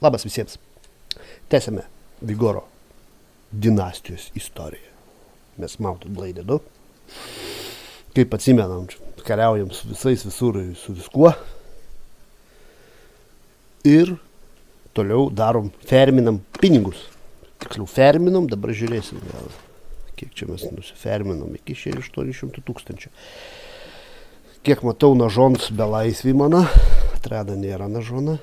Labas visiems. Tęsime Vigoro dinastijos istoriją. Mes Mountain Blade 2. Kaip atsimenam, kariaujam su visais visur, su viskuo. Ir toliau darom, ferminam pinigus. Tiksliau ferminam, dabar žiūrėsim gal. Kiek čia mes nusiferminom, iki 800 000. Kiek matau, nažons belaisvį mano. Atrado nėra nažona.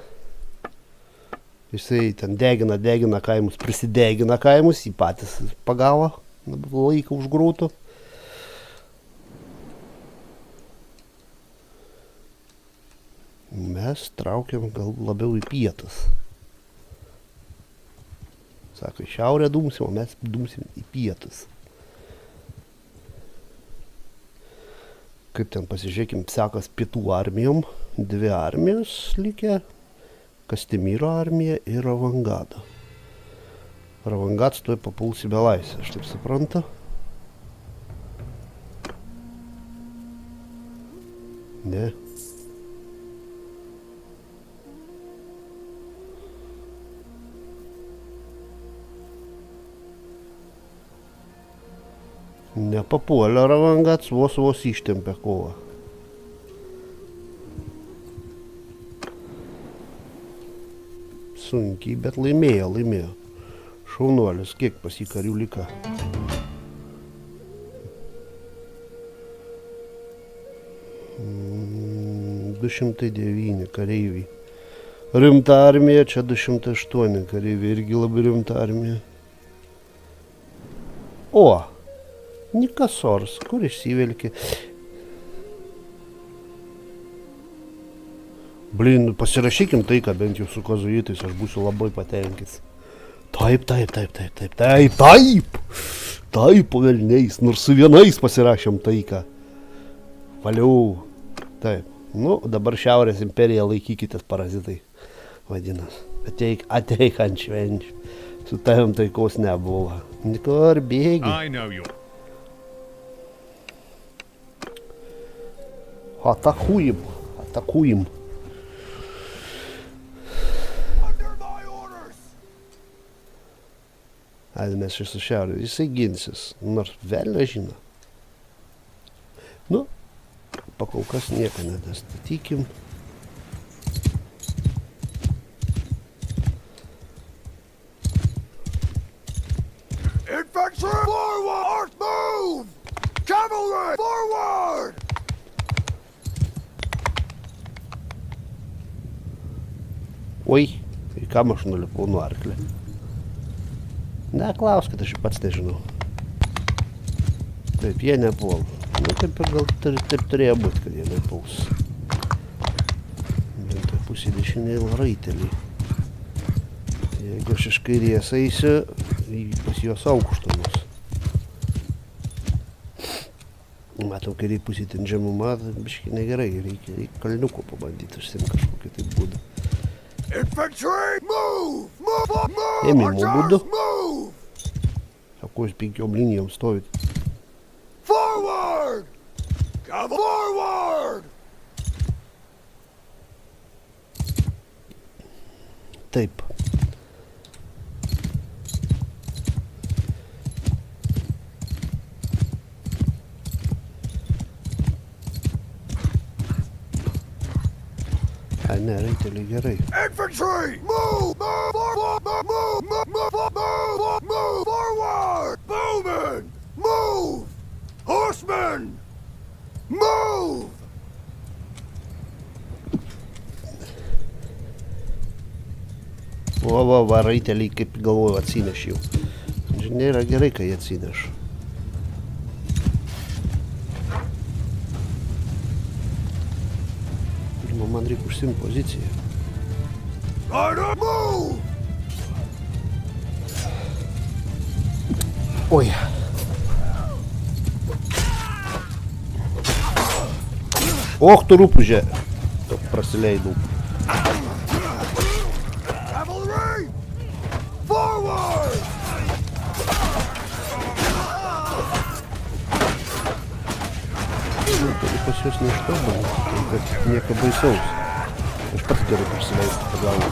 Jisai ten degina kaimus, prisidegina kaimus, jį patys pagavo, laiką užgrūtų. Mes traukiam gal labiau į pietus. Sako, į šiaurę dumsim, o mes dumsim į pietus. Kaip ten pasižiūrėkim, sekas pietų armijom, 2 armijos likę. Kastimyro armija ir Ravangado. Ravangads tuoj papuls į belaisvę, aš taip suprantu. Ne. Nepapuolė Ravangads, vos ištempė kovą. Sunkiai, bet laimėjo. Šaunuolis, kiek pas jį karių lika? – 209 kareiviai. Rimta armija, čia 208 kareiviai, irgi labai rimta armija. O, Nikasors, kur išsivelkė? Blin, pasirašykim tai, ką bent jau su kozuitais, aš būsiu labai patenkęs. Taip, po velniais, nors su vienais pasirašėm taiką. Valiau, taip. Nu, dabar Šiaurės imperija laikykitės parazitai, vadinas. Ateik ant švenčių. Su tavim taikos nebuvo. Nikur bėgi. Atakuim. Mes iš šiaurės, jisai ginsis, nors velnė žino. Nu, pakol kas nieko nedastatykim. Infantry forward! Move! Cavalry forward! Oi, į kam aš nulipau nuo arklį? Neklauskit, aš pats nežinau. Taip, jie nepuol. Nu, taip ir gal taip turėjo būti, kad jie nepuls. Bent tai pusė dešiniai raiteliai. Jeigu aš iš kairės eisiu, pas juos aukštumus. Matau, kairiai pusė ten žemuma, biškai negerai. Reikia kalniuko pabandyti, užsim kažkokį taip būdą. Infantry, move! Ėmimo būdu. Sako, jūs 5 linijom stovit. Forward! Forward! Taip. Ne, raiteliai gerai. Infantry! Move! Move forward! Bowmen! Move! Horsemen! Move! Va, raiteliai, kaip galvoju, atsineš jau. Nėra gerai, kai jie atsineš. Man reikia užsimti poziciją. Oi. Och, tu rūpužė. Prasileidau. Cavalry! Forward! Pas juos neištobulinti, kad nieko baisaus. Aš pats geriau prasileisiu pagalvą.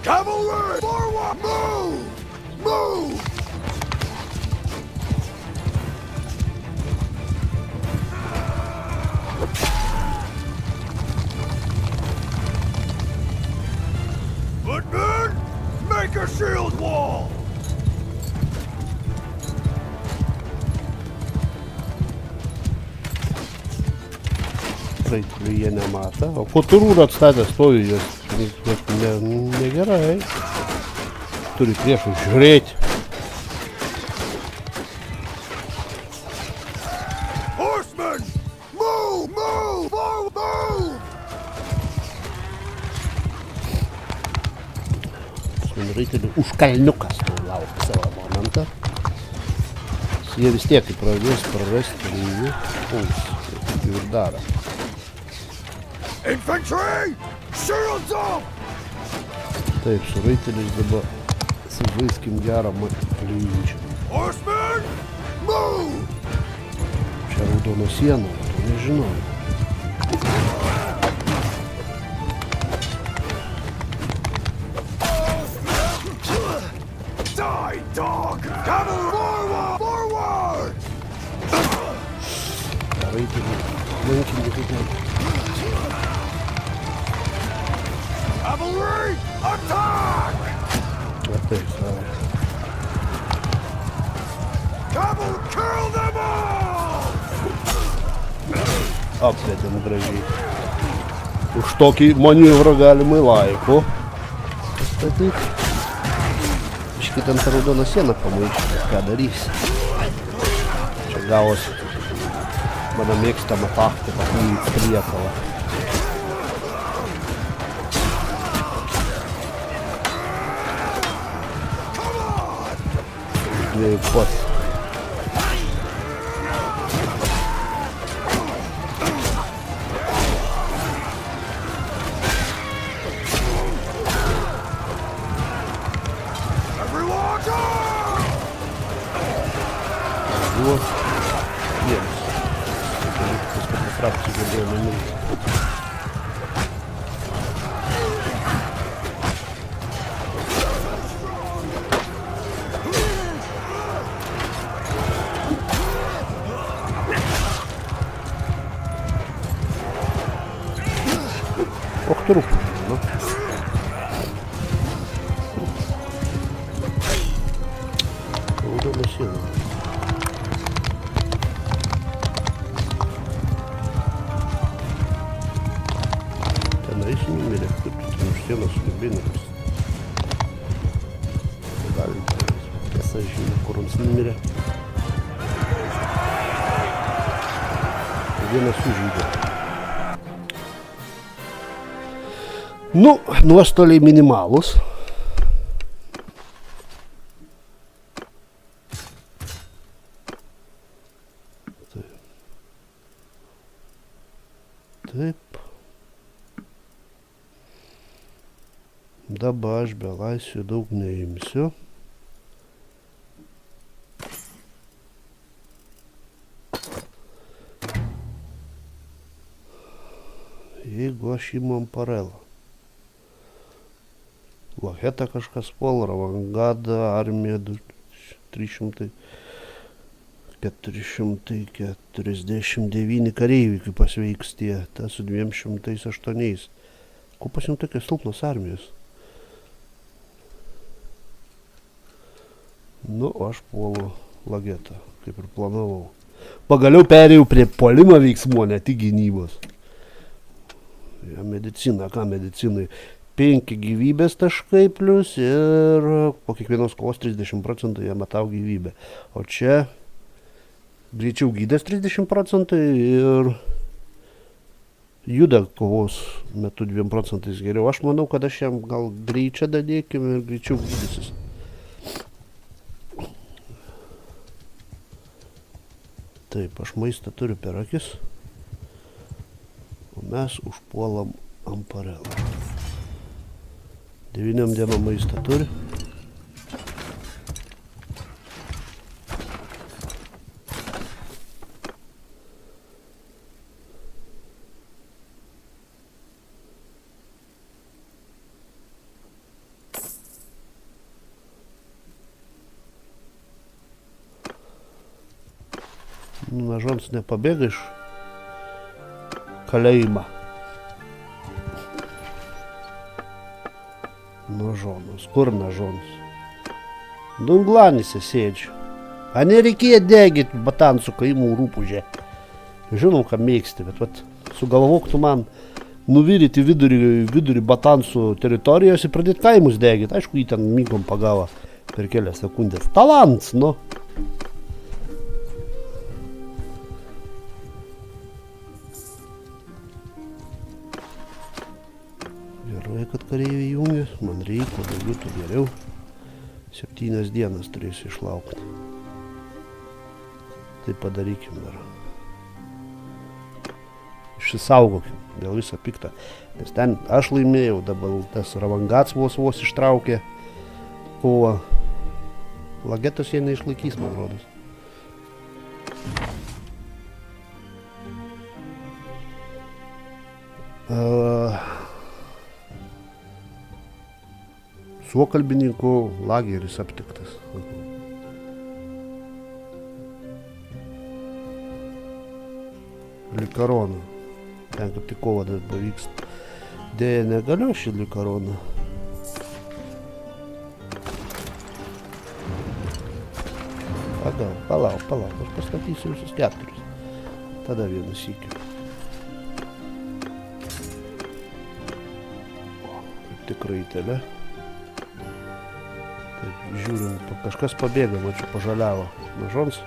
Cavalry! Forward! Move! Move! Footmen! Make a shield wall! Raitelių jie nematą. O po turų atstatę stovi jos. Negerai. Turi priešų žiūrėti. Horsemen! Move! Move! Forward! Move! Raitelių užkalniukas laukia savo momentą. Jie vis tiek pradės prarasti lygių. Taip ir daro. Infantry! Shields up! Taip, su raiteliais dabar sužaiskim gerą lyginčią. Horsemen! Move! Čia raudona siena, to nežinau. Die, dog! Cavalry! Forward! Forward! Raiteliai lankinti kaip ne. Cavalry! Attack! Va taip, savo. Cavalry! Kill them all! Apvedėm gražiai. Už tokį manevrą galima laiko pastatyti. Iškai ten tą raudoną sieną pamaišyti, ką darysi. Čia gavosi mano mėgstama taktika į priekalą. Iš dviejų pusių. Everyone go! Вот. Есть. Сколько фракций забыл на минуту. Ох, ты руку. Ну. Удобно сильно. Tenais numirė, kaip ten už sienos kabinas. Galim tiesa žinė, kur mums numirė. Vienas sužydė. Nu, nuostoliai minimalus. Taip. Dabar aš be laisvių daug neimsiu. Jeigu aš imu Amparelą. Lohetą kažkas puola, Ravangadą, armija 300, 449 kareiviai, kaip pasveiks tie, ta su 208. Ko pasim tokios silpnos armijos? Nu, aš puolu Lagetą, kaip ir planavau. Pagaliau perėjau prie puolimo veiksmų, ne tik gynybos. Ja, medicina, ką medicinai? 5 gyvybės taškai plus ir po kiekvienos kovos 30% jie matau gyvybę. O čia greičiau gydės 30% ir juda kovos metu 2% geriau. Aš manau, kad aš jam gal greičią dadėkim ir greičiau gydysis. Taip, aš maistą turiu per akis, o mes užpuolam Amparelą. 9 dienom maistą turi. Nažons nepabėga iš kalėjimą. Nažonas, kur Nažonas? Dunglanise sėdžiu. A nereikėjo degit Batansų kaimų rūpužę. Žinom, ką mėgsti, bet vat, sugalvok tu man nuviryti vidurį Batansų teritorijos ir pradėti kaimus degit. Aišku, jį ten mygom pagavo per kelias sekundės. Talants, nu. Gerai, kad kareiviai jungia. Man reikia, daugiau to geriau. 7 dienas turėsiu išlaukti. Tai padarykim dar. Išsisaugokim dėl viso piktą. Nes ten aš laimėjau, dabar tas Ravangats vos ištraukė. O Lagetas jie neišlaikys, man rodos. Suokalbininkų lageris aptiktas. Likaroną. Ten kaip tik kova dabar vyksta. Dėja negaliu šį Likaroną. Palauk. Aš pastatysiu visus 4. Tada vieną sykį. Kaip tik raitelė. Taip, žiūrim, kažkas pabėga, mačiu, pažaliavo. Nažons.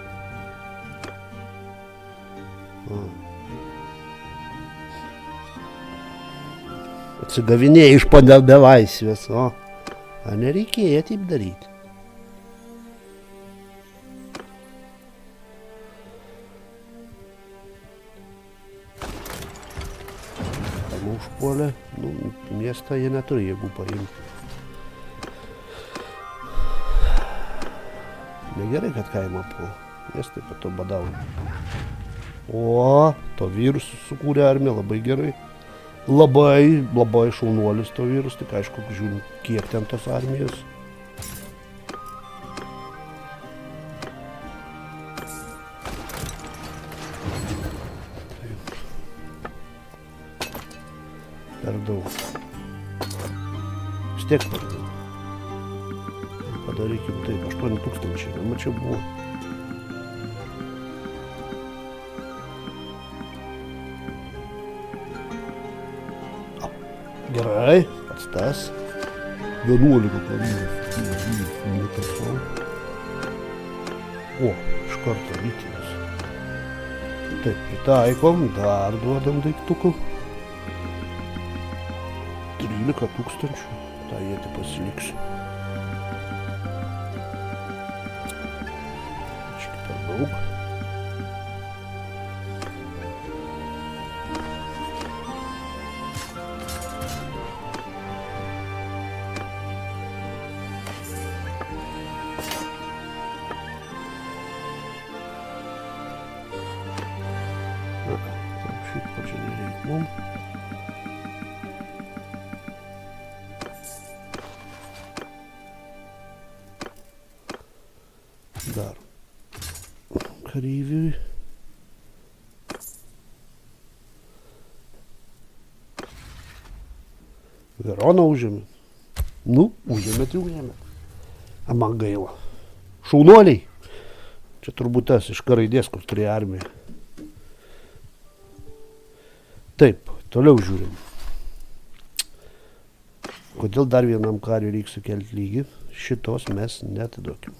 Atsigavinėjai iš po belaisvės, o. A nereikėjo taip daryti. Tam užpuolė, miestą jie neturi jėgų paimti. Negerai, kad kaimą puo. Miestai po to badauja. O, to vyrus sukūrė armija labai gerai. Labai šaunuolis to vyrus, tik aišku, žiūrim, kiek ten tos armijos. Per daug. Vis tiek per daug. Padarykim taip, 8000, nemačiau buvo. Gerai, pats tas. 11 karių. O, iš karto rytinis. Taip, pritaikom, dar duodam daiktukų. 13 000, tą jie tai pasiliksiu. Per daug. Šit pačiai nereik mum. Dar kareiviui. Veroną užėmė. Užėmėt. A man gaila. Šaunuoliai. Čia turbūt tas iš karaidės, kur turėjo armiją. Taip, toliau žiūrim. Kodėl dar vienam kariui reikia sukelti lygį? Šitos mes neatiduokim.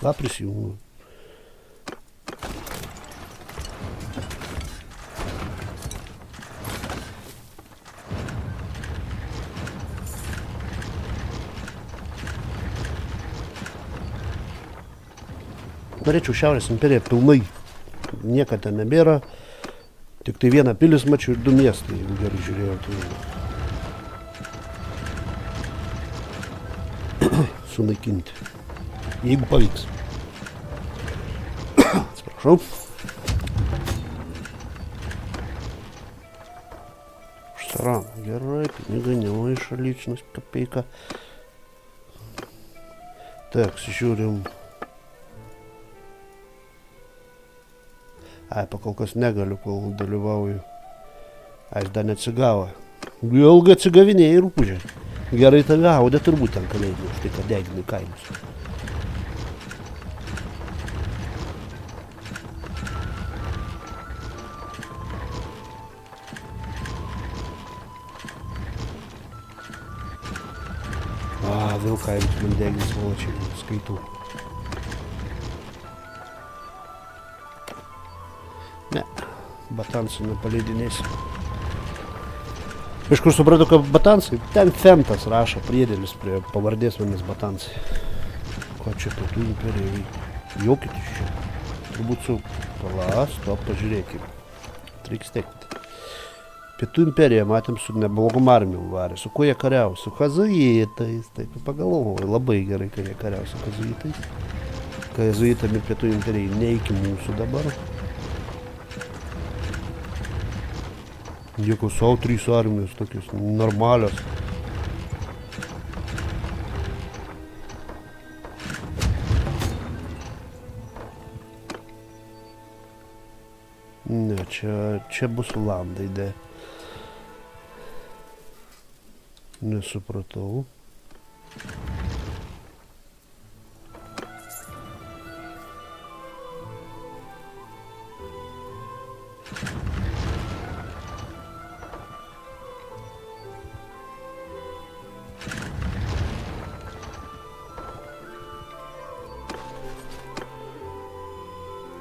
Va, prisijungiu. Norėčiau Šiaurės imperiją pilnai. Niekad ten nebėra. Tik tai vieną pilis mačiau ir 2 miestai, jeigu gerai žiūrėjau. Tai sunaikinti. Jeigu pavyks. Шо? Шрам. Герой, неганимая личность, копейка. Так, žiūrim. Ai, pakol kas negaliu, kol dalyvauju. Ai, dar neatsigavo. Ilgai atsigavinėjai rūpužė. Gerai tave gaudė turbūt ten kalėjimui, už tai, kad deginai kaimus. Vėl kaimus man degins valačiai, skaitau. Ne, batansų nepaleidinėsiu. Iš kur supratau, kad batansai? Ten Fentas rašo, priedėlis prie pavardės manęs batansai. Ko čia Pietų imperija veikia? Jokitis čia. Turbūt su... Pala, stop, pažiūrėkime. Reiks tekti. Pietų imperija, matėm, su neblogom armijom varė. Su kuo jie kariavo? Su kazuitais. Taip, pagalvoju, labai gerai, kai jie kariavo su kazuitais. Kazuitami Pietų imperijai ne iki mūsų dabar. Nieko savo 3 armijos, tokios normalios. Ne, čia bus Olandai, de. Nesupratau.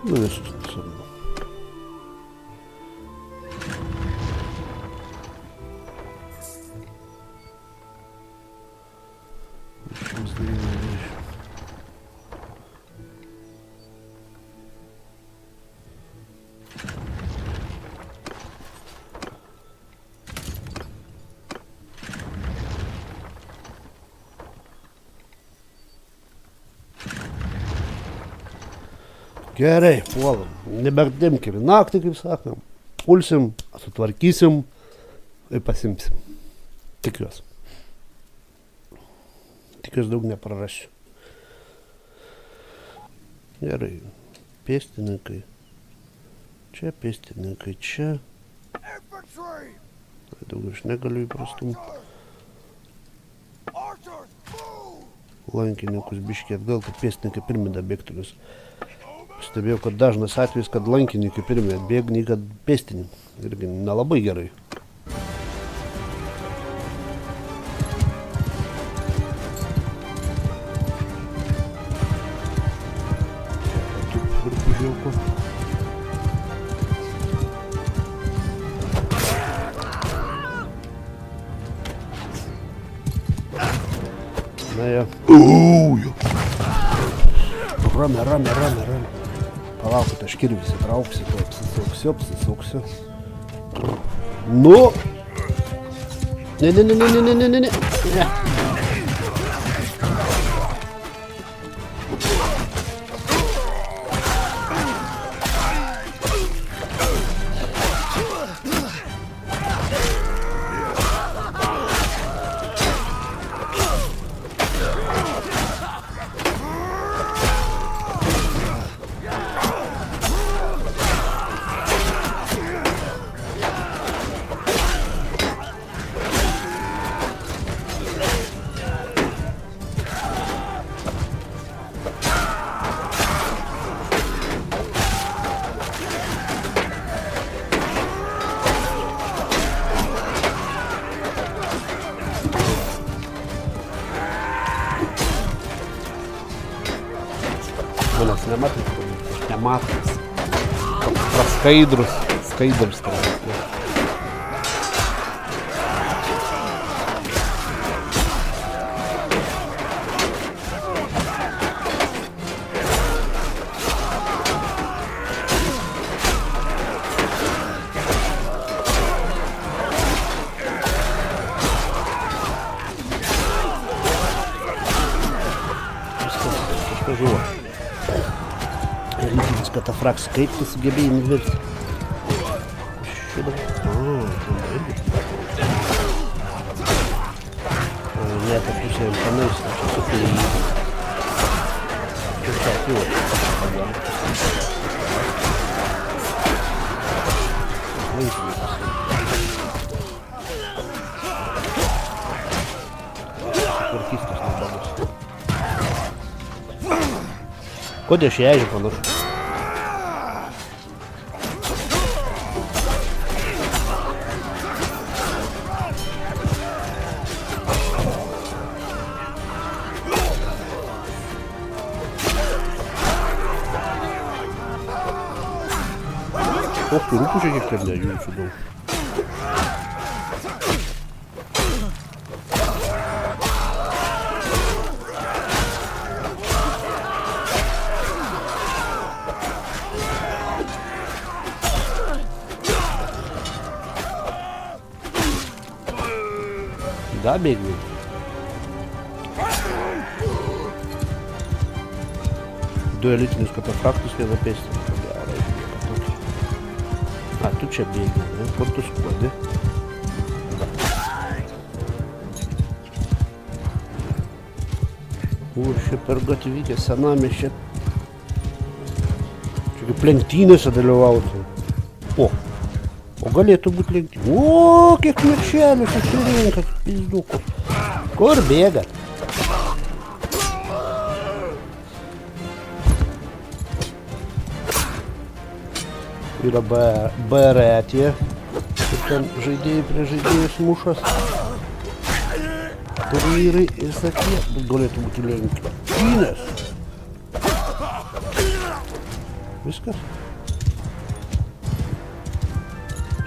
Nu, visus nesvarbu. Gerai, puolam. Neberdimkim naktį, kaip sakom. Pulsim, sutvarkysim ir pasimsim. Tikiuosi. Tikiuosi daug neprarasiu. Gerai. Pėstininkai. Čia pėstininkai, čia. Infantry! Daug aš negaliu įprastum. Archers, move! Lankininkus biškiai atgal, kad pėstininkai pirmi dabėgtų. Stebėjau, kad dažnas atvejis, kad lankininkai pirmi atbėga, nei kad pėstininkai. Irgi nelabai gerai. Na jo. Rami. Palaukit, aš kirvis įtrauksiu, tai apsisuksiu. Nu! Ne. Manęs nematai. Praskaidrus. Skaidrus. Elitinis katafraks, kaip tu sugebėjai nuvirti? Šitą. Irgi. Ne, ta pusė impanais, aš esu kai jį. Čia sakiau. Tvarkystas nebagus. Kodėl aš į ežį panašu? Ох, руку же не кидаю сюда. Да, бегаю. Du elitinius katafraktus vieną pėstį. A, tu čia bėgi, ne? Kur tu skuodi? Čia per gatvykę senamiesčio. Čia kaip lenktynėse dalyvauti. O galėtų būti lenktynė. O, kiek mečelių susirinka, pizduku. Kur bėga? Yra baretė, ir ten žaidėjai prie žaidėjus mušas. Turnyrai ir sakė, bet galėtų būti lenktynės. Viskas.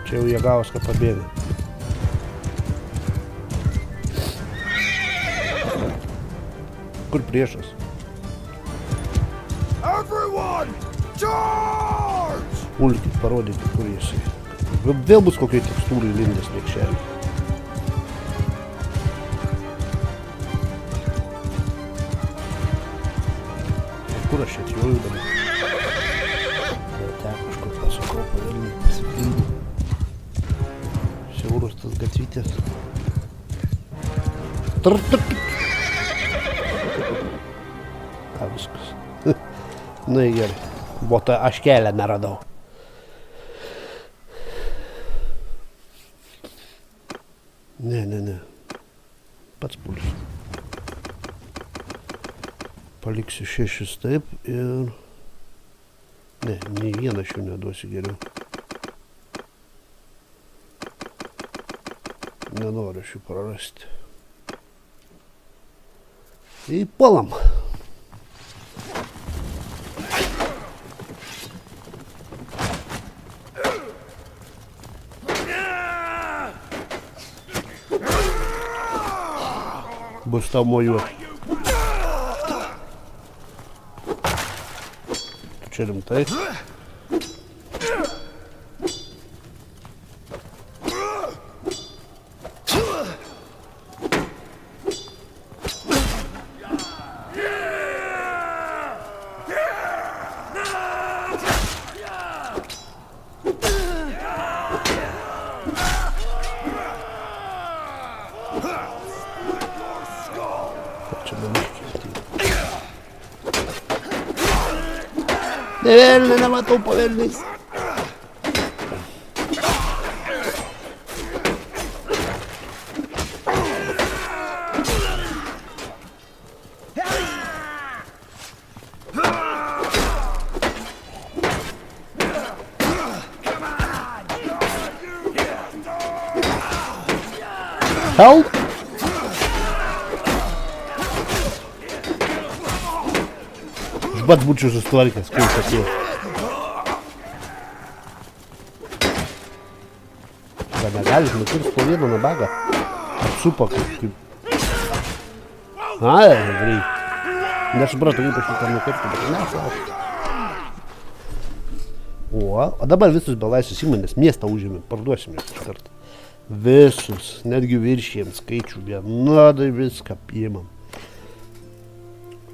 Čia jau Jagauska pabėga. Kur priešas? Everyone, charge! Pulkit, parodykit, kur jisai. Vėl bus kokiai tekstūrai lindęs niekšelį. Kur aš atjoju dabar? Ten kažkur pasukau pavilnį, pasipildų. Siauros tas gatvytės. A, viskas. Na į gerai. Buvo tą aš kelią neradau. Ne. Pats pulsiu. Paliksiu 6 taip ir... Ne, nei vieną šių neduosiu geriau. Nenoriu šių prarasti. Įpuolam. Bus tau mojuoti. Tu čia rimtai? Ne matau pavelniais. Help! Bat būčiau susitvarkęs, kaip sakiau. Bet negalis nukirsti po vieną nabagą. Apsupa kaip... Ai, greit. Nesupratau, kaip aš jį tam nukirsti, bet nesau. O dabar visus belaisvius įmonės miestą užėmė, parduosime iš karto. Visus, netgi viršėjom skaičių vienodai viską įmam.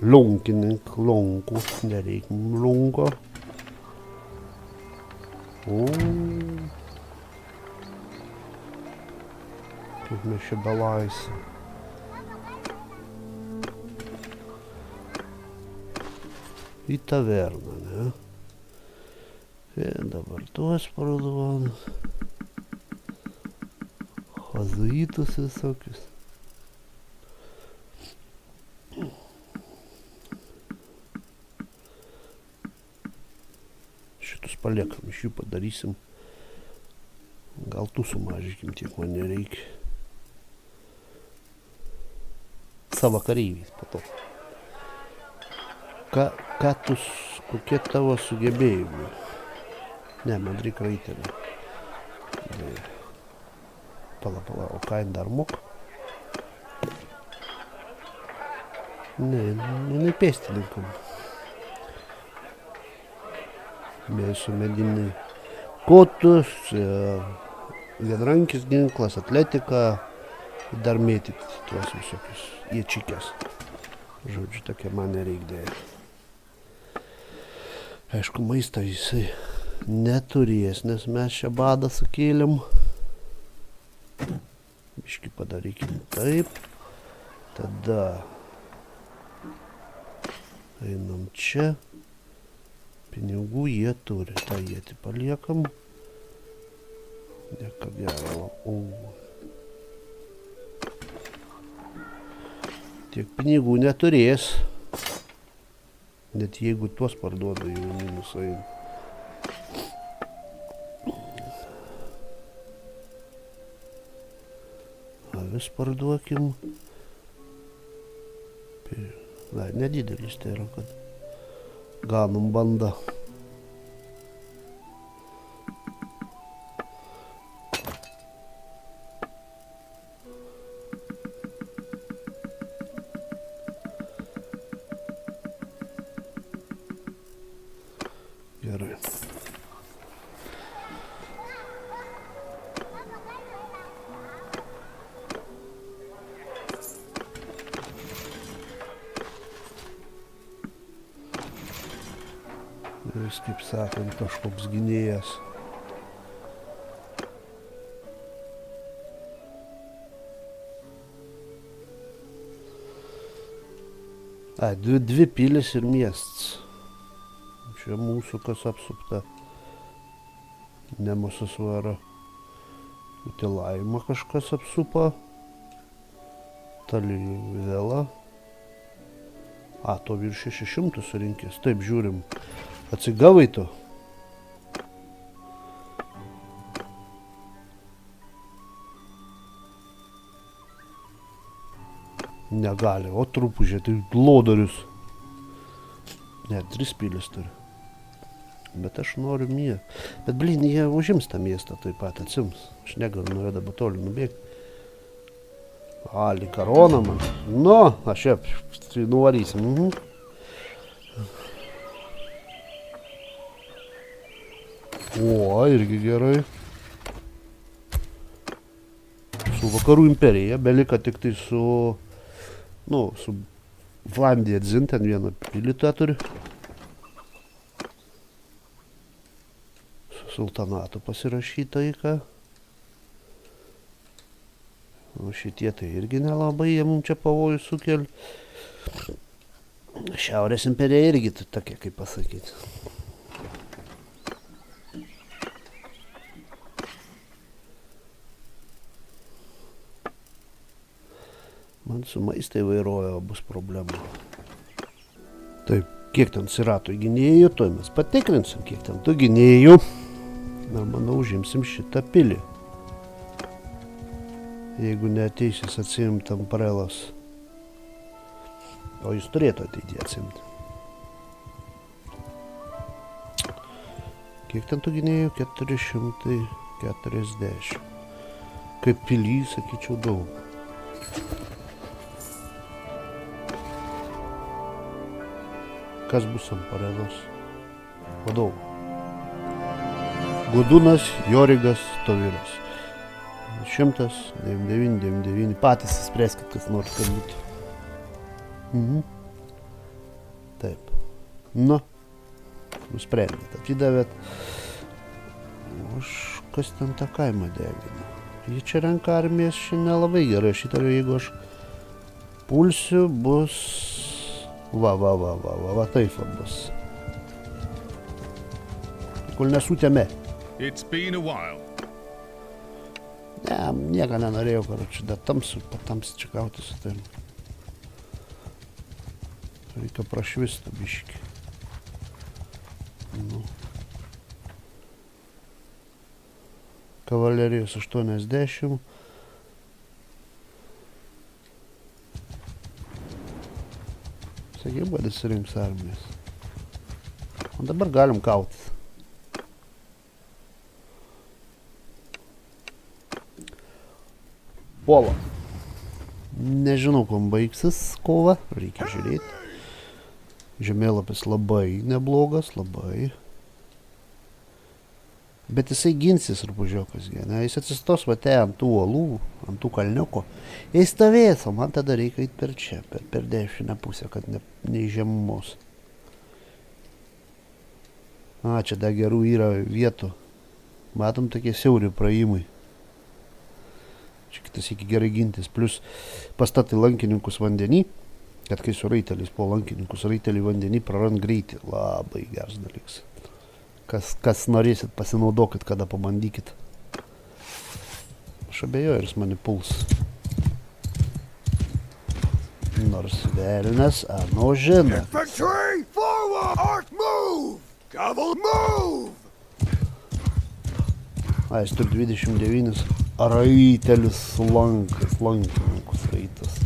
Lunkininkų, lunkų, nereikia lunko. O. Kaip mes čia belaisim. Į taverną, ne? Ir dabar tuos parduodu. Hazuitus visokius. Šitus paliekam, iš jų padarysim. Gal tų sumažykim, tiek man nereikia. Savo kareiviais po to. Kokie tavo sugebėjimai? Ne, man reikia raitelį. Pala, o ką jin dar mok? Ne, jinai pėstininkam. Mėsų mediniai kotus, vienrankis ginklas, atletika, dar mėtyti tuos visokius iečiikės. Žodžiu, tokia man nereikdėjo. Aišku, maistą jisai neturės, nes mes čia badą sukėlėm. Biškį padarykim taip. Tada einam čia. Pinigų jie turi. Ta ietį paliekam. Nieko gero. Tiek pinigų neturės. Net jeigu tuos parduoda, jau minusai. Avis parduokim. Na, nedidelis tai yra, kad ganom bandą. Gerai. Jis, kaip sakant, kažkoks gynėjas. Dvi pilis ir miestas. Čia mūsų kas apsupta. Nemosas varo. Utilaimą kažkas apsupa. Talijų vėlą. To virš 600 surinkęs. Taip, žiūrim. Atsigavai tu. Negali, o trupužiai, tai lodorius. Ne, 3 pilis turi. Bet aš noriu Bet blin, jie užims tą miestą taip pat, atsims. Aš negaliu nuo jo dabar toli nubėgti. Likaroną man. Nu, aš čia nuvarysim. Irgi gerai. Su Vakarų imperija, belika tik tai su Vlandija Dzin, ten vieną pilį tą turi. Su sultanatu pasirašyta taiką. O šitie tai irgi nelabai, jie mums čia pavojų sukelia. Šiaurės imperija irgi tokia, kaip pasakyti. Man su maistai vairuoja bus problema. Taip, kiek ten sirato gynėjų, to mes patikrinsim, kiek ten tų gynėjų. Na, manau, užimsim šitą pilį. Jeigu neateisis atsiimt Amprelas. O jis turėtų ateitį atsiimt. Kiek ten tų gynėjų? 440. Kaip pilį, sakyčiau, daug. Kas bus Amprelas? Vadovų. Godunas, Jorigas, Toviras. 199. Patys spręskit, kas nori, kad būtų. Taip. Nu, nusprendėt, atidavėt. Kažkas ten tą kaimą degina. Jie čia renka armijas, čia nelabai gerai. Aš įtariu, jeigu aš pulsiu, bus... Va, taip va bus. Kol nesutėme. It's been a while. Ne, nieko nenorėjau, karoči, dar tamsu, patams čia gauti su tavim. Reikia prašvistą biškį. Nu. Kavalerijos 80. Sakai, badis rinks armijas. O dabar galim kautis. Puola. Nežinau, kuom baigsis kova, reikia žiūrėti. Žemėlapis labai neblogas, labai. Bet jisai ginsis rupūžiokas, ne? Jis atsistos va te ant tų uolų, ant tų kalniuko. Jis stovės, o man tada reikia eit per čia, per dešinę pusę, kad neįžemumos. Čia dar gerų yra vietų. Matom tokie siauri praėjimai. Čia kitas iki gerai gintis. Plius pastatai lankininkus vandenį, kad kai su raiteliais po lankininkus raiteliai vandenį prarand greitį. Labai geras dalykas. Kas norėsit, pasinaudokit, kada pabandykit. Aš abejoju, jis mane puls. Nors velnes, ano žino. Infantry, forward! Arch, move! Cavalry, move! Jis turi 29 raitelis lankininkus raitas.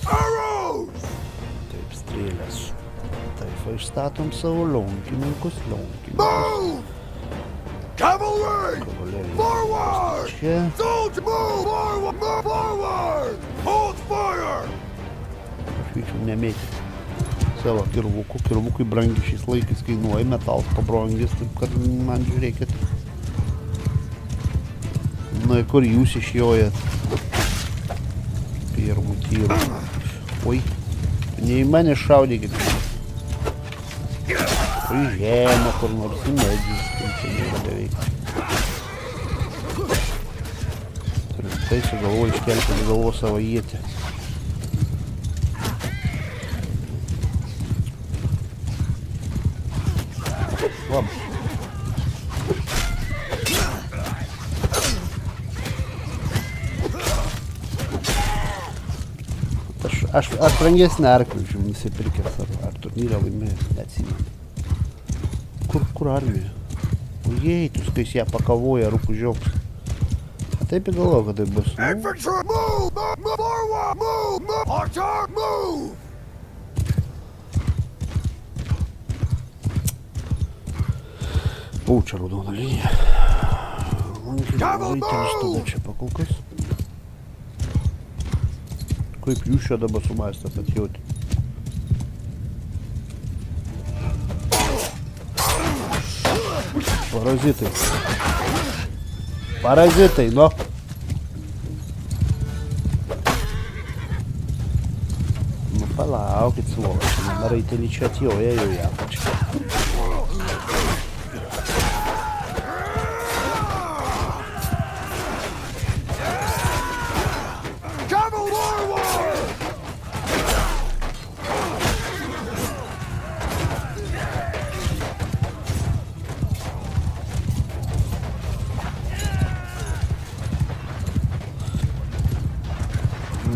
Arrows! Taip, strėlės. Taip, išstatom savo lankininkus. Move! Cavalry! Kavalerija. Forward! Čia. Soldier, move! Forward! Move forward! Hold fire! Aš vyčiau nemėti savo kirvukų. Kirvukai brangi šiais laikais kainuoja, metalas pabrangis, taip kad man žiūrėkit. Nu, kur jūs išjojat? Pirmų tyrų. Oi, ne į mane šaudykit. Į žemę, kur nors į medžius. Čia nėra beveik. Tai sugalvoju iškelti į galvo savo ietį. Labas. Aš brangesnį arklį už jums nusipirkęs, ar turnyrą laimėjęs, neatsimenu. Kur armija? Ojei, tu skais ją pakavoja rupūžioks. Taip įgalvoju, kad tai bus. Infantry, move! Move forward! Move! Move! Archer, move! Čia raudona linija. Raitelis tada čia pakolkas. Kaip jūs čia dabar sumąstėt atjauti? Parazitai. Parazitai, nu. Nu palaukit, svoločiai. Raitelį čia atjoja jau ją pačią.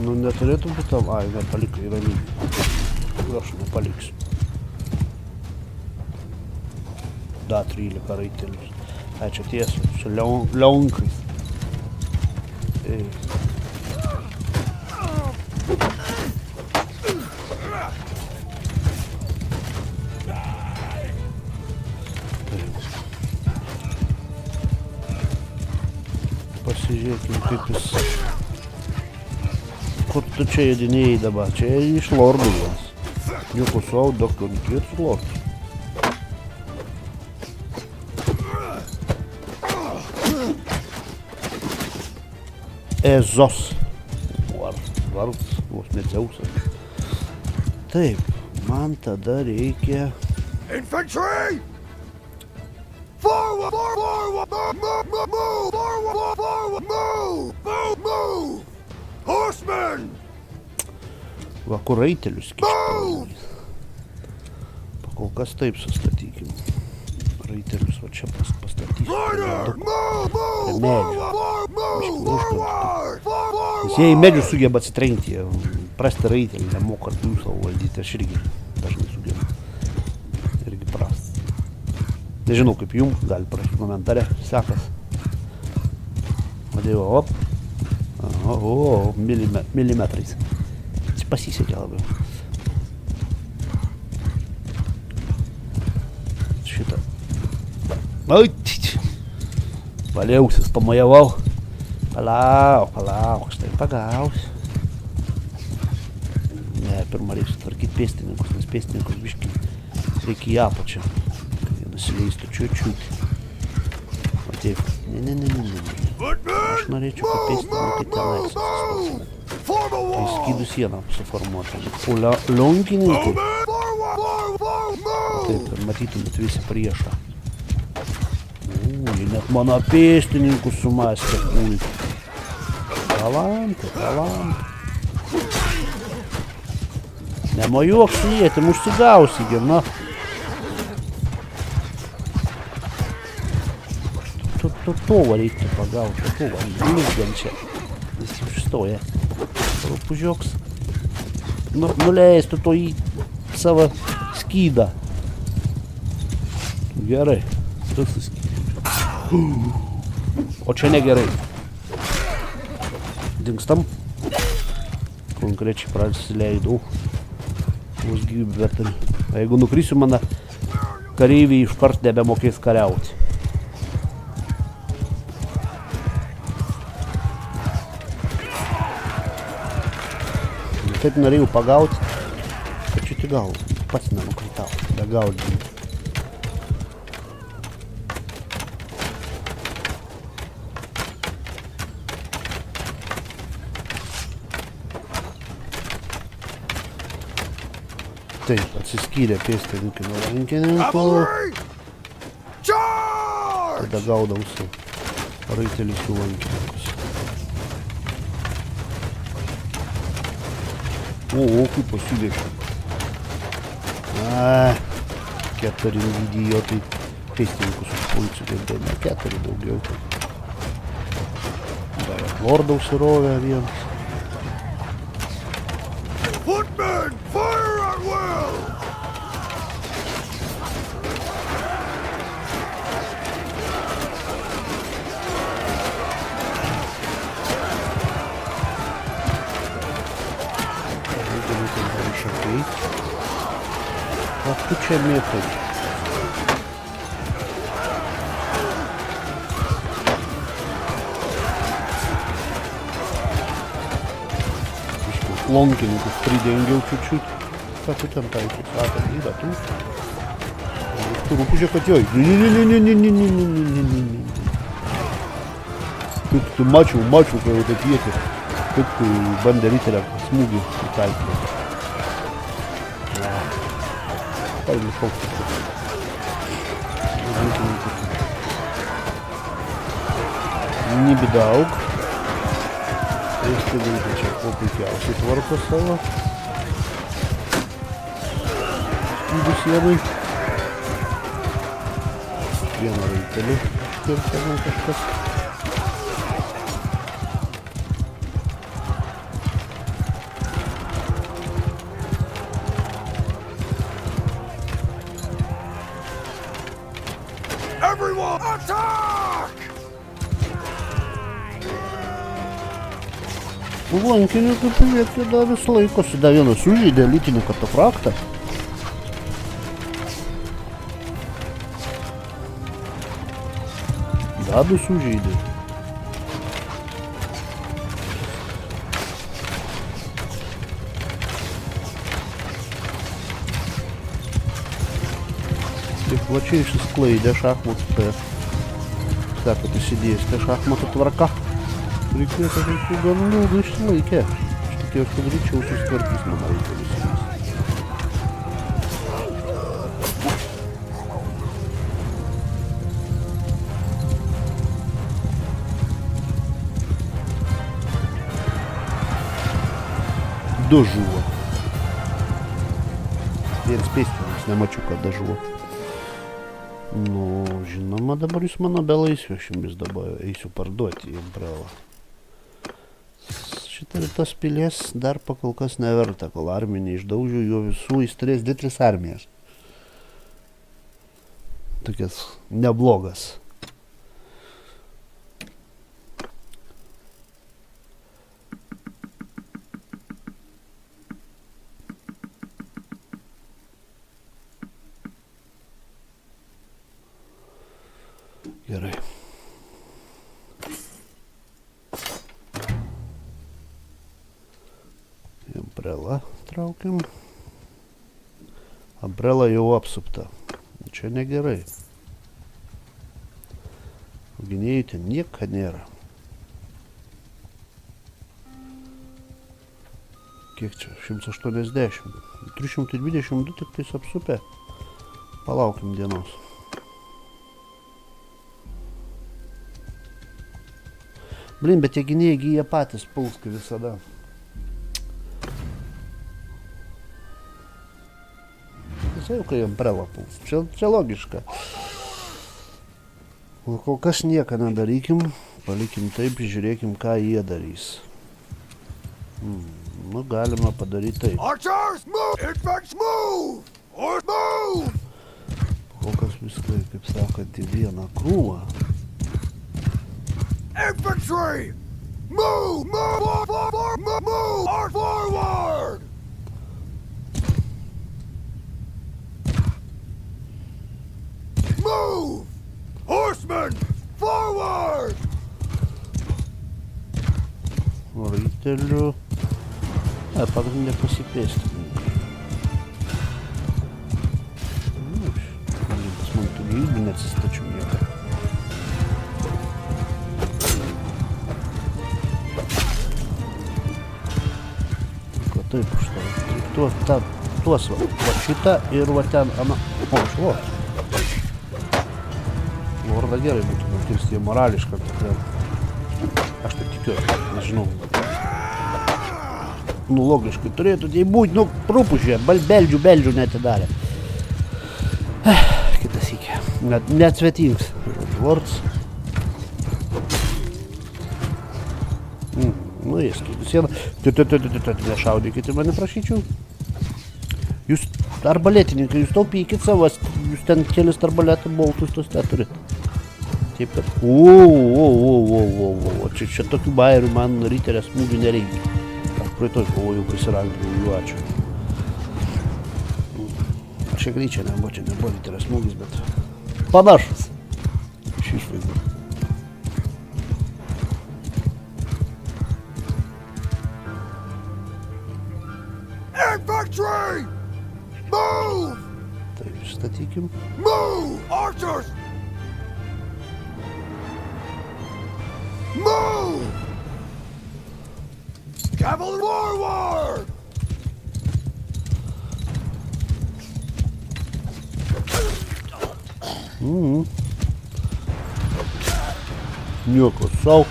Nu, neturėtų būti tam... Ai, nepalikai, yra lygiai. Aš nepaliksiu. Da, 13 raitelius. Čia tiesa, su leonkais. Pasižiūrėkim, kaip jis... Kur tu čia jedinėjai dabar? Čia iš lordų vas. Nieko savo, doktor, nikėt su lordų. Ezos. Vardas, vos ne Dzeusas. Taip, man tada reikia... Infantry! Forward! Forward! Move! Forward! Forward! Move! Move! Move! Horsemen! Va, kur raitelius kišti. Pakol kas taip sustatykim. Raitelius va čia pastatysim. Rider! Move! Move! Medžių. Forward! Nes jie į medžius sugeba atsitrenkti, jie prasti raitelį nemoka arklių savo valdyti, aš irgi dažnai sugebu. Irgi prastas. Nežinau kaip jums, gali parašyti komentare, sekas. Vadėjau, op. O, milimetrais. Jis pasisekė labiau. Šitą. Ai, valiausis, pamajavau. Palauk, aš tai pagausiu. Ne, pirmą reikia sutvarkyti pėstininkus, nes pėstininkus biškį reikia į apačią. Kad jie nusileistų čiut. O taip, ne. Aš norėčiau, kad pėstininkai tenais atsistos. Tai skydų sieną suformuoti. O lionkininkai, taip, kad matytumėt visi priešą. Jie net mano pėstininkus sumastė pulti. Talantai. Nemojuok su jėtim, užsigausi, gina. To reiktų pagauti, to va, čia. Jis užstoja. Rupūžioks. Nuleistų to į savo skydą. Gerai. Tu suskydė. O čia negerai. Dingstam. Konkrečiai prasileidau. Vos gyvybę bet ir. Jeigu nukrysiu, mano kareiviai iškart nebemokės kariauti. Taip norėjau pagauti, kad čia tik gal pats nenukritau, begaudžiu. Taip, atsiskyrė pėstininkai nuo rankininkų. Tada gaudausi raitelis su lankininkus. O, kaip pasiūlėšiu. 4 idiotai pėstininkus užpulsiu, kaip dar ne 4 daugiau. Dar lordą užsirovė vienas. Footmen, fire at will! Ах, tu čia mėtai. Lonkininkus pridengiau čiut-čiut. Ką tu ten taikys? Tai yra tu. Tu rūpužė, kad joj. Kaip tu mačiau, kai jau taip jėti. Kaip tu bandė ritelę smūgį įkalti. Пойду шелк. Не беда, аук. Если выйдете, попытался творку сало. Скиду сьемый. Вена рыйтали. Теперь кашкас. Everyone, attack! Lankininkai priekti dar vis laikosi, dar vienas sužeidė lytinį katafraktą. Dar du sužeidė. Taip plačiai išsisklaidė šachmatų, kad įsidėstė šachmatų tvarka. Reikėtų, kad gan ilgai išsilaikė. Aš tikėjau, kad greičiau susitvarkys mano reikalis. Du žuvo. Vienas pėstininkas, nemačiau, kada žuvo. Nu, žinoma, dabar jūs mano belaisvio, aš jums dabar eisiu parduoti į Umbrelą. Šitą tas pilies dar pakol kas neverta, kol armija neišdaužiu jo visų, jis turės 2-3 armijas. Tokias neblogas. Gerai. Umbrelą traukiam. Umbrela jau apsupta. Čia negerai. Gynėjų ten nieko nėra. Kiek čia? 180. 322 tik tais apsupę. Palaukim dienos. Blin, bet tie gynėjai jie patys puls, kaip visada. Visai jau kai Umbrela puls. Čia logiška. O kol kas nieko nedarykim, palikim taip, žiūrėkim, ką jie darys. Nu, galima padaryti taip. Archers, move! Infants, move! Or move! Kol kas viskai, kaip sakant, į vieną krūvą. Infantry! Move! Move! Move! Forward! Move! Horsemen! Forward! Raitelių. Pagrindė pasipėstininkai. Pas man tų gyvybių neatsistačiau niekada. Taip, už tai. Tuos va šitą ir va ten, o, švos. Lorda gerai būtų nukirsti, jie morališką. Aš taip tikiuosi, nežinau. Nu, logiškai turėtų tai būti, nu, prūpužė, beldžių netidarė. Kitas iki. Net svetings. Lords. Nu, jis kaip sieną. Nešaudykite mane, prašyčiau. Jūs arbaletininkai, jūs taupykit savas, jūs ten kelis arbaletą boltus tos neturit. Taip, kad... Čia tokių bairių man ryterės smūgių nereikia. Aš praeitoj jau prisirangėjau, jų ačiū. Čia greičia nebuvo ryterės smūgis, bet panašus. Iš išvaizdu. Infantry! Move! Taip, statykim. Move! Archers! Move! Cavalry forward! Nieko sau.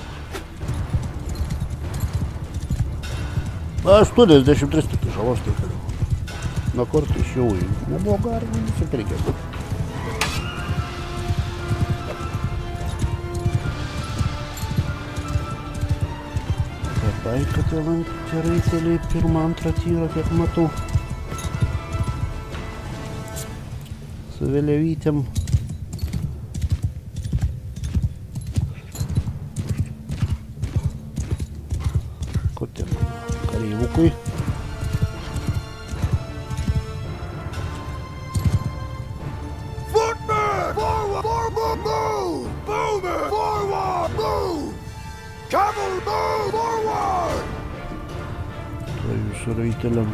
83 tik žalos tai kaliu. Na kortą išėjau į neblogą armiją nusipirkęs. Pataikate lankyti raiteliai pirmą, antrą tyrą, kiek matau. Su vėliavytėm. Ko ten? Kareivukui. Footmen! Forward! Move! Bowmen! Forward! Move! Cavalry! Move! Forward! Tai jūsų raiteliam.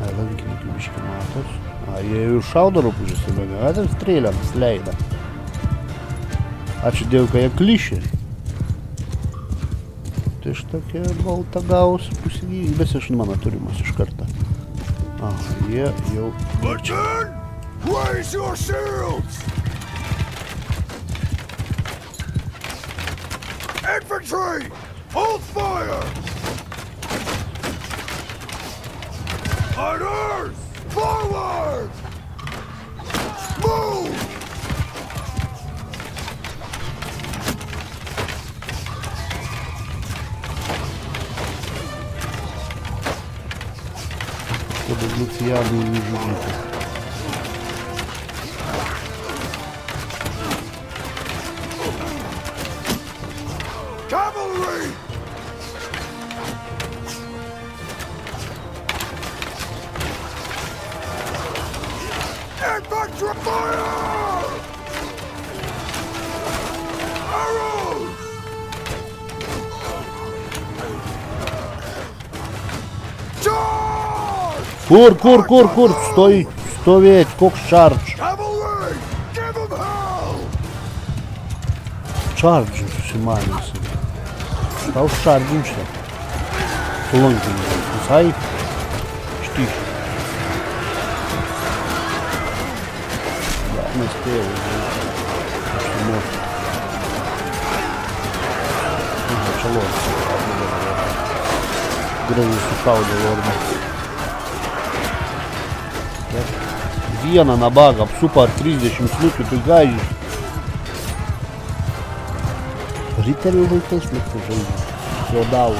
Lankininkai biški matos. Jie jau šaudo rūpužius, tai begatėm strėliams leidą. Ačiū Dievui, kad jie klišė. Tai štokia balta gaus pusigybės iš mano turimas iš karto. Jie jau... Attention! Raise your shields! Infantry! Hold fire! Orders! Forward! Move! Чтобы Люциану не видеть. Cavalry! Infantry fire! Arrows! Charge! Кур, стой, стоять, кок шардж. Cavalry! Give them hell! Шардж, шиманился. Стал шардимся. Лонги, сай, штиш. Да, мы успели. Начало. Грозы сухауди лорда. Viena nabaga, super 30 slikių, tai gai. Riterių vaikais likti žaidžiu. Jodau.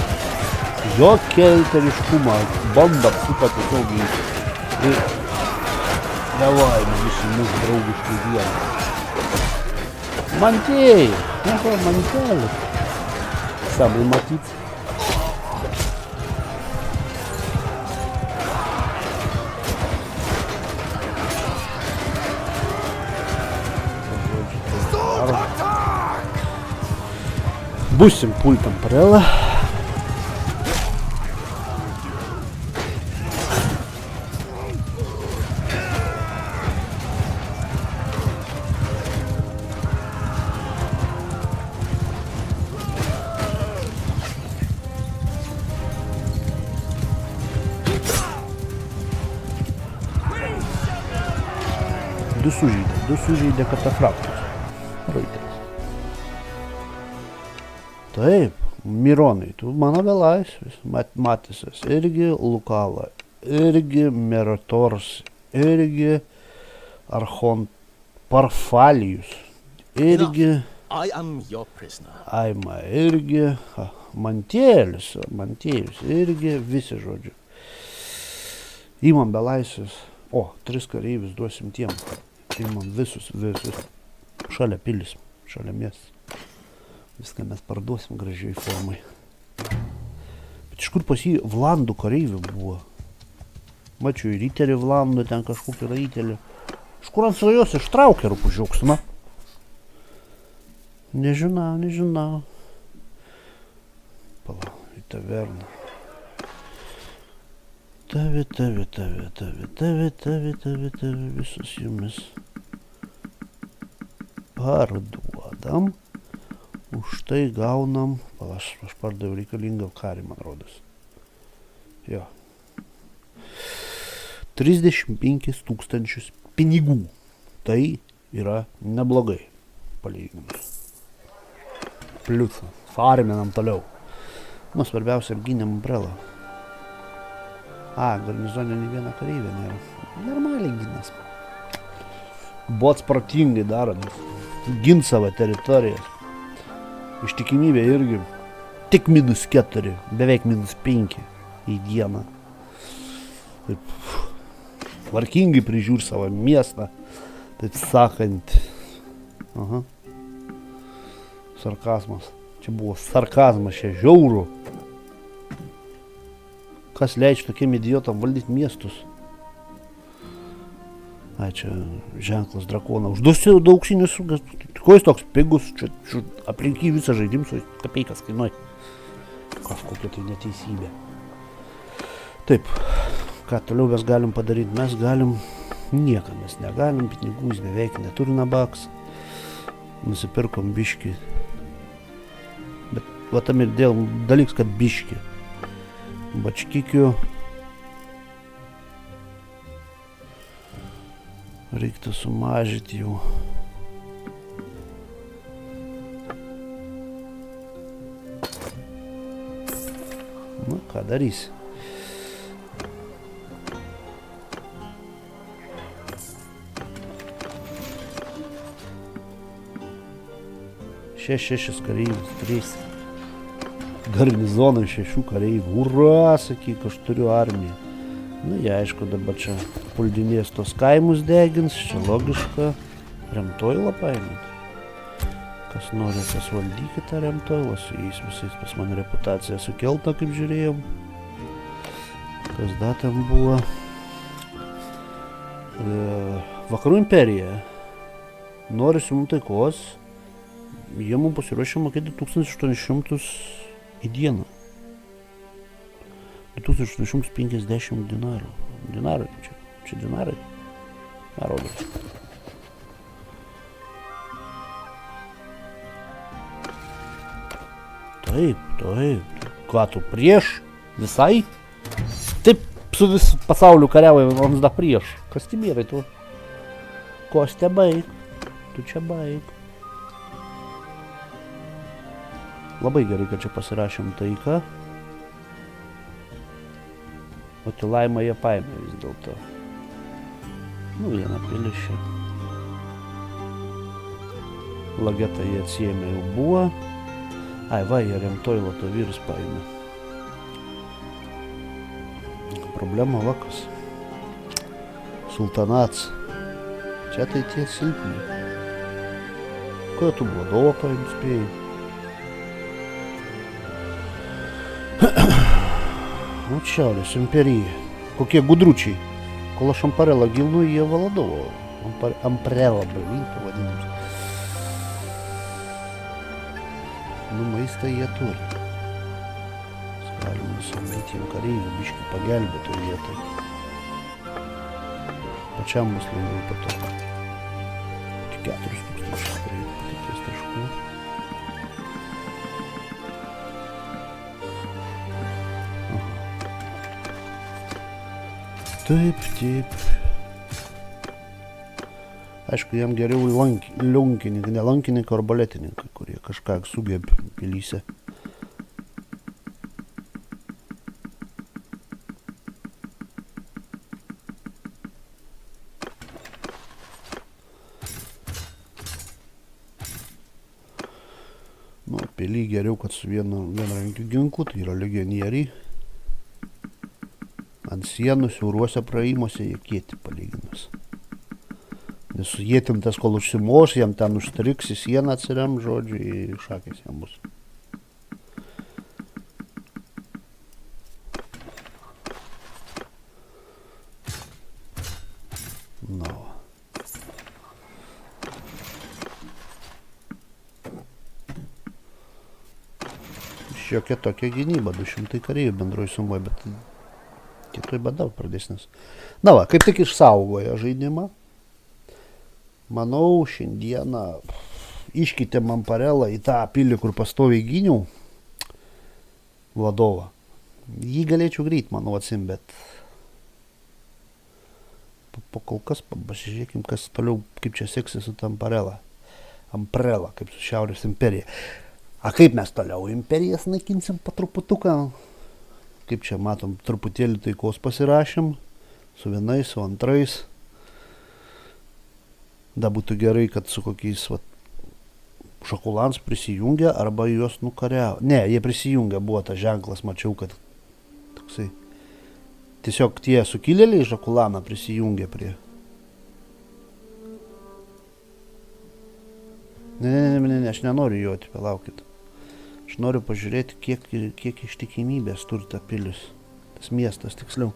Jokia riteriškumą. Banda super tiesiogiai. Ir davai, visi mūsų draugiškai vieną. Mantėjai. Nieko, mantelį. Samai matyt. Būsim pultam parela. Du sužeidė katafraktus. Reuteris. Taip, Mironai, tu mano belaisvis, Matisas, irgi Lukala, irgi Merators, irgi Archon Parfalijus, irgi I am your prisoner. Aima, irgi Mantėlis, irgi visi žodžiu. Įmam belaisvis, 3 kareivius duosim tiem, įmam visus, šalia pilis, šalia miestas. Viską mes parduosim gražiai formai. Bet iš kur pas jį Vlandų kareivių buvo? Mačiau, ryterį Vlandų, ten kažkokį raitelį. Iš kur ant svajos ištraukė rūpužiauks, na? Nežinau. Pala, į taverną. Tave, visus jumis parduodam. Už tai gaunam, aš pardaviau reikalingą karį, man rodos. Jo. 35 000 pinigų. Tai yra neblogai, palyginus. Pliusą. Farminam toliau. Nu, svarbiausia, apgynėm umbrelą. Garnizonė nei viena kareivė nėra. Normaliai ginas. Bots protingai daro, gint savo teritorijas. Ištikimybė irgi tik -4, beveik -5 į dieną. Taip, tvarkingai prižiūri savo miestą, taip sakant. Aha. Sarkazmas. Čia buvo sarkazmas, čia žiauru. Kas leidžia tokiem idiotam valdyti miestus? Čia ženklas drakoną. Užduosiu auksinius, ko jis toks pigus, čia aplink jį visą žaidimą su kapeikas kainuoja. Kažkokia tai neteisybė. Taip, ką toliau mes galim padaryti? Mes galim, nieką mes negalim, pinigų jis beveik neturi nabaks. Nusipirkom biškį. Bet va tam ir dėl dalyks, kad biškį. Bačkikių. Reiktų sumažyti jų. Na, ką darysi? 6 kareivius, 3 garnizonai, 6 kareivių. Ura, sakyk, aš turiu armiją. Nu, jie aišku dabar čia puldinės tos kaimus degins, čia logiška. Remtoilą paėmėt. Kas nori, tas valdykit tą Remtoilą, su jais visais pas man reputacija sukelta, kaip žiūrėjom. Kas dar ten buvo? Vakarų imperija. Nori su mums taikos. Jie mums pasiruošė mokėti 1800 į dieną. 1850 dinarų. Dinarai čia. Čia dinarai. Nerodos. Taip, taip. Ką tu prieš? Visai? Taip su vis pasauliu kariavai, mums da prieš. Kastimirai tu. Kostė baig. Tu čia baig. Labai gerai, kad čia pasirašėm taiką. O Tilaimą jie paėmė vis dėlto. Nu, vieną pilis čia. Lagetą jie atsiėmė jau buvo. Ai, va, jie Remtoilą to vyrus paėmė. Problema vakas. Sultanats. Čia tai tie silpni. Ko tu Vladovą paėmė spėjai? Nu, Šiaurės imperija. Kokie gudručiai. Kol aš Amparelą gilnu, jie Valadovo. Amparelą, vadinams. Nu, maistą jie turi. Galima nusamdyti jiem kareivių, biškį pagelbėti vietoj. Pačiam bus lengviau po to. Tik 4000 kareivių patikės taškų. Taip, taip. Aišku, jam geriau liunkininkai, ne lankininkai, arbaletininkai, kurie kažką sugebė pilyse. Nu, pily geriau, kad su vienrankiu ginklu, tai yra legionieriai. Ant sienų siauruose praėjimuose jie kieti palyginus. Nes su jėtim tas, kol užsimos, jam ten užstriks, į sieną atsirem, žodžiu, į šakės jam bus. Nu. Šiokia tokia gynyba, 200 kareivių bendroji sumoje, bet kitoj badau pradėsnis. Na va, kaip tik išsaugoja žaidimą. Manau, šiandieną iškeitėm Amparelą į tą pilį, kur pastoviai gyniau Vladovą. Jį galėčiau greit, manau, atsim, bet po kol kas pasižiūrėkim, kas toliau, kaip čia seksis su tą Amparelą. Amparelą, kaip su Šiaurės imperija. A kaip mes toliau imperijas naikinsim po truputuką? Kaip čia matom, truputėlį taikos pasirašėm, su vienais, su antrais. Da būtų gerai, kad su kokiais Žakulans prisijungia arba juos nukariavo. Ne, jie prisijungia, buvo tas ženklas, mačiau, kad toksai. Tiesiog tie sukilėliai Žakulaną prisijungia prie. Ne, aš nenoriu joti, palaukit. Aš noriu pažiūrėti, kiek ištikimybės turi ta pilis. Tas miestas, tiksliau.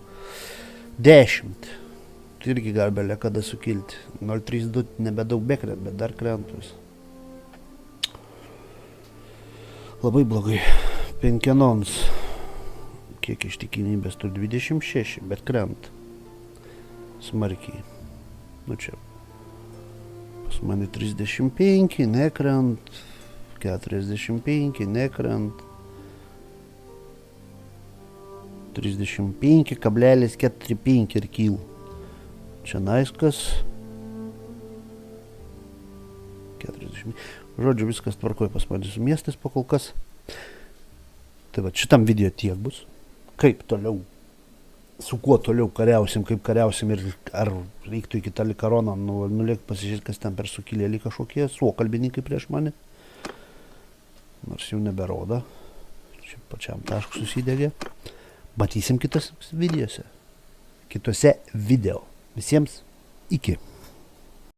10. Tai irgi gali belė kada sukilti. 032 nebedaug bekrent, bet dar krentus. Labai blogai. Penkenons. Kiek ištikimybės turi 26, bet krent. Smarkiai. Nu čia. Pas mane 35, nekrent. 45, nekrent. 35,45 ir kyl. Čia naiskas. 40. Žodžiu, viskas tvarkoja pas mane su miestais po kol kas. Tai va, šitam video tiek bus. Kaip toliau, su kuo toliau kariausim, kaip kariausim ir ar reiktų iki Talikaroną nulėkti pasižiūrėti, kas ten per sukilėlį kažkokie, suokalbininkai prieš mane. nors jau neberodo. Čia pačiam taškų susidegė. Matysim kitose video. Visiems iki.